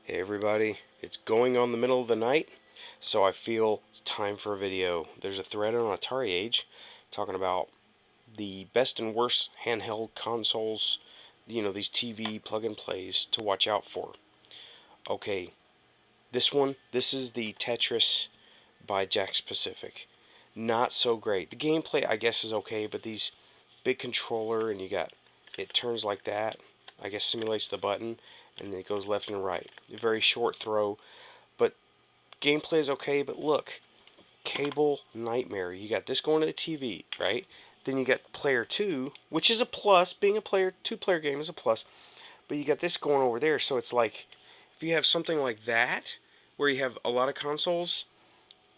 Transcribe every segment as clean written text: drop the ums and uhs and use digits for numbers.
Hey everybody, it's going on the middle of the night, so I feel it's time for a video. There's a thread on atariage talking about the best and worst handheld consoles, these TV plug and plays to watch out for. Okay, this is the Tetris by Jack's Pacific. Not so great. The gameplay, I guess, is okay, but these big controller and it turns like that, I guess simulates the button, and then it goes left and right. A very short throw, but gameplay is okay. But look, cable nightmare. You got this going to the TV, right? Then you got player 2, which is a plus. Being a two-player game is a plus. But you got this going over there, so it's like if you have something like that, where you have a lot of consoles,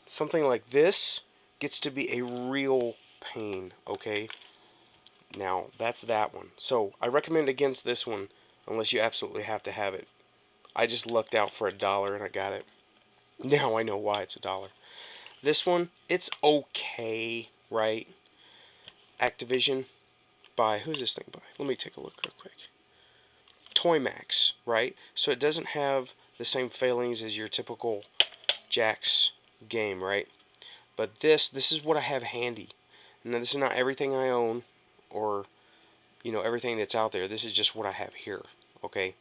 something like this gets to be a real pain, okay? Now, that's that one. So, I recommend against this one, unless you absolutely have to have it. I just lucked out for $1 and I got it. Now I know why it's $1. This one, it's okay, right? Activision by, who's this thing by? Let me take a look real quick. Toymax, right? So it doesn't have the same failings as your typical Jack's game, right? But this is what I have handy. Now, this is not everything I own, or everything that's out there. This is just what I have here, okay?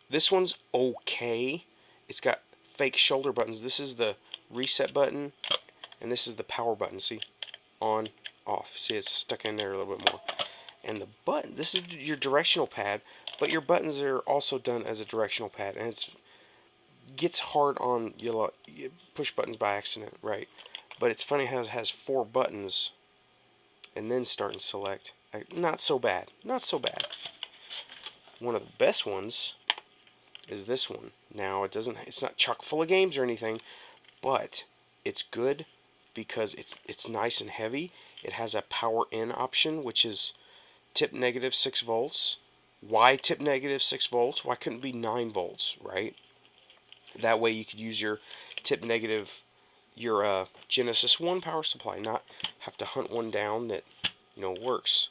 This one's okay. It's got fake shoulder buttons. This is the reset button, and this is the power button. See? On, off. See, it's stuck in there a little bit more. And the button, this is your directional pad, but your buttons are also done as a directional pad, and it gets hard on you push buttons by accident, right? But it's funny how it has 4 buttons and then start and select. Not so bad. Not so bad. One of the best ones is this one. Now, it's not chock full of games or anything, but it's good because it's nice and heavy. It has a power in option, which is tip negative 6 volts. Why tip negative 6 volts? Why couldn't it be 9 volts, right? That way you could use your tip negative, your Genesis 1 power supply, not have to hunt one down that works.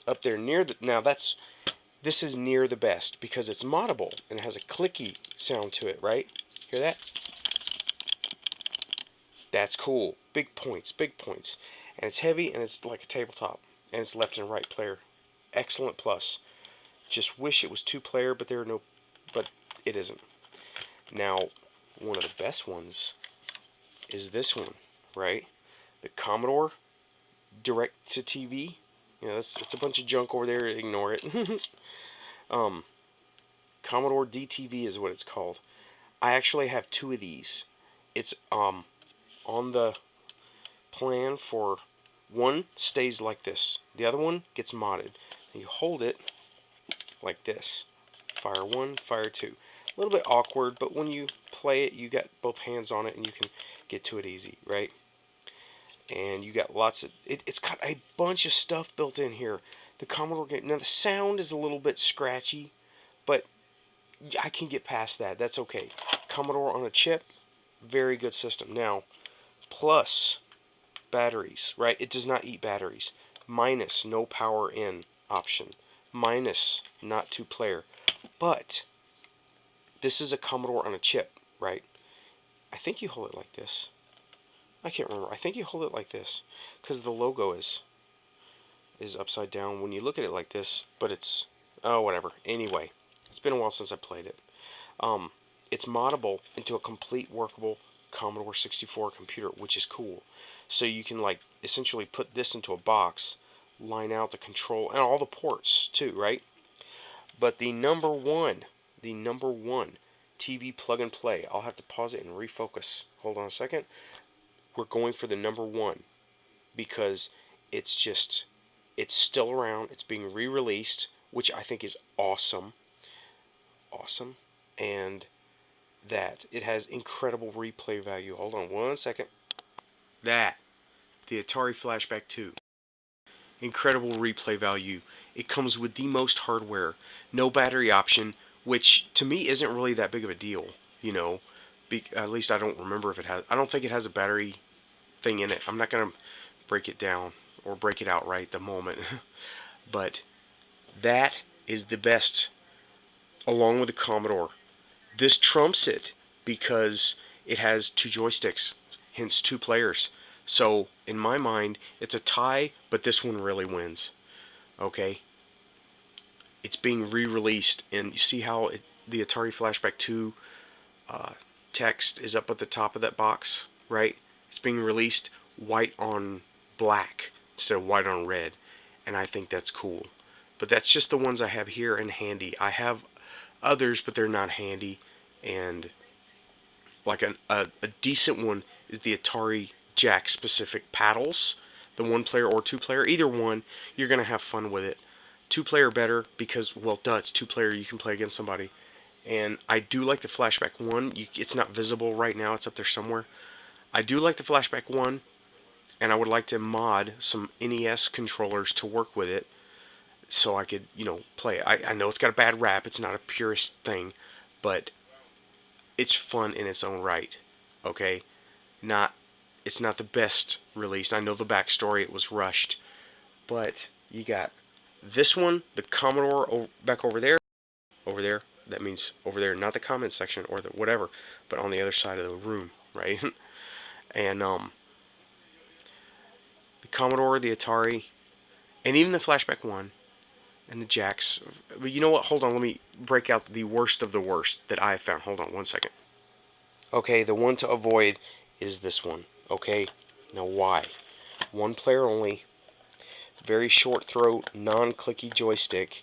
Up there near the, now this is near the best because it's moddable and it has a clicky sound to it, right? Hear that? That's cool. Big points, big points. And it's heavy and it's like a tabletop. And it's left and right player. Excellent plus. Just wish it was 2-player, but but it isn't. Now, one of the best ones is this one, right? The Commodore Direct to TV. It's a bunch of junk over there. Ignore it. Commodore DTV is what it's called. I actually have 2 of these. It's on the plan for one stays like this. The other one gets modded. You hold it like this. Fire 1, fire 2. A little bit awkward, but when you play it, you got both hands on it and you can get to it easy, right? And you got lots of it's got a bunch of stuff built in here. The Commodore game, now the sound is a little bit scratchy, but I can get past that. That's okay. Commodore on a chip, very good system. Now, plus batteries, right? It does not eat batteries. Minus no power in option. Minus not 2-player. But this is a Commodore on a chip, right? I think you hold it like this. I can't remember. I think you hold it like this because the logo is upside down when you look at it like this, but it's whatever. Anyway, it's been a while since I played it. It's moddable into a complete workable Commodore 64 computer, which is cool. So you can essentially put this into a box, line out the control and all the ports too, right? But the number one TV plug and play. I'll have to pause it and refocus. Hold on a second. We're going for the number 1 because it's still around. It's being re-released, which I think is awesome. Awesome. And that it has incredible replay value. Hold on one second. The Atari Flashback 2. Incredible replay value. It comes with the most hardware. No battery option, which to me isn't really that big of a deal, at least I don't remember if it has. I don't think it has a battery thing in it. I'm not going to break it down or break it out right at the moment. But that is the best, along with the Commodore. This trumps it because it has 2 joysticks, hence 2 players. So in my mind, it's a tie, but this one really wins. Okay, it's being re-released, and you see how the Atari Flashback 2 text is up at the top of that box, right? It's being released white on black instead of white on red, and I think that's cool. But that's just the ones I have here and handy. I have others, but they're not handy, and like a decent one is the Atari Jack specific paddles, the 1-player or 2-player, either one. You're gonna have fun with it. 2-player better because, well, duh, it's 2-player. You can play against somebody. And I do like the Flashback 1. It's not visible right now. It's up there somewhere. I do like the Flashback 1, and I would like to mod some NES controllers to work with it so I could, play it. I know it's got a bad rap. It's not a purist thing, but it's fun in its own right. Okay? It's not the best release. I know the backstory. It was rushed. But you got this one, the Commodore back over there. Over there. That means over there, not the comment section or the whatever, but on the other side of the room, right? And the Commodore, the Atari, and even the Flashback 1 and the Jacks. But you know what? Hold on, let me break out the worst of the worst that I have found. Hold on one second. Okay, the one to avoid is this one. Okay, now why? 1-player only, very short throw, non-clicky joystick,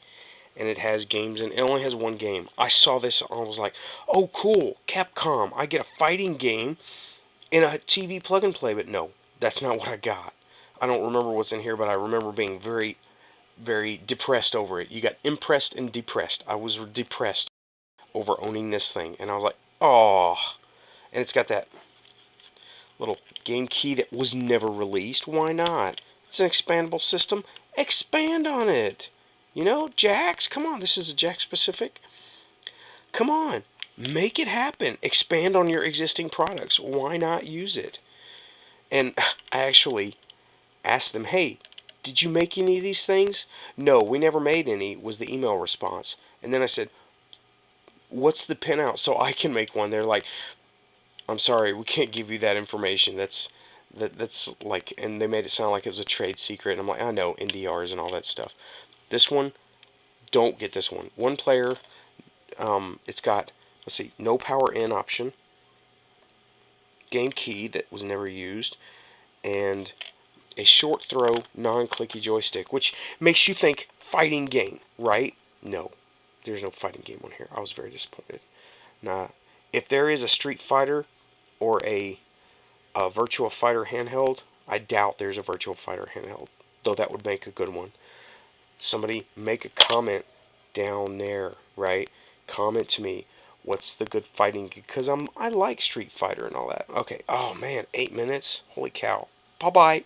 and it has games, and it only has 1 game. I saw this, I was like, oh cool, Capcom, I get a fighting game in a TV plug and play, but no, that's not what I got. I don't remember what's in here, but I remember being very, very depressed over it. You got impressed and depressed. I was depressed over owning this thing, and I was like, oh, and it's got that little game key that was never released. Why not? It's an expandable system. Expand on it. Jacks, come on, this is a Jack specific. Come on, make it happen. Expand on your existing products. Why not use it? And I actually asked them, hey, did you make any of these things? No, we never made any, was the email response. And then I said, what's the pinout so I can make one? They're like, I'm sorry, we can't give you that information. That's like, and they made it sound like it was a trade secret. And I'm like, I know, NDRs and all that stuff. This one, don't get this one. 1-player, it's got, let's see, no power in option, game key that was never used, and a short throw, non-clicky joystick, which makes you think fighting game, right? No, there's no fighting game on here. I was very disappointed. Nah, if there is a Street Fighter or a Virtua Fighter handheld, I doubt there's a Virtua Fighter handheld, though that would make a good one. Somebody make a comment down there, right? Comment to me, what's the good fighting, because I like Street Fighter and all that. Okay, oh man, 8 minutes, holy cow. Bye bye.